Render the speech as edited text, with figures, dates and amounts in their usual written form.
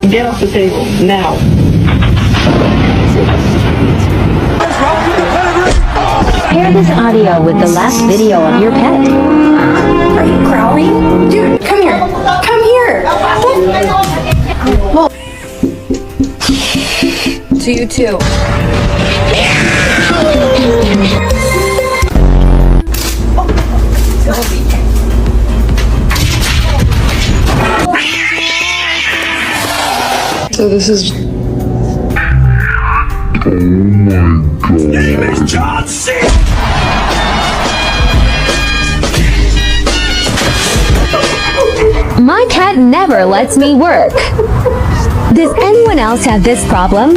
Get off the table, now. Pair this audio with the last video of your pet. Are you growling? Dude, come here. Come here. Well, to you too. So this is... My cat never lets me work. Does anyone else have this problem?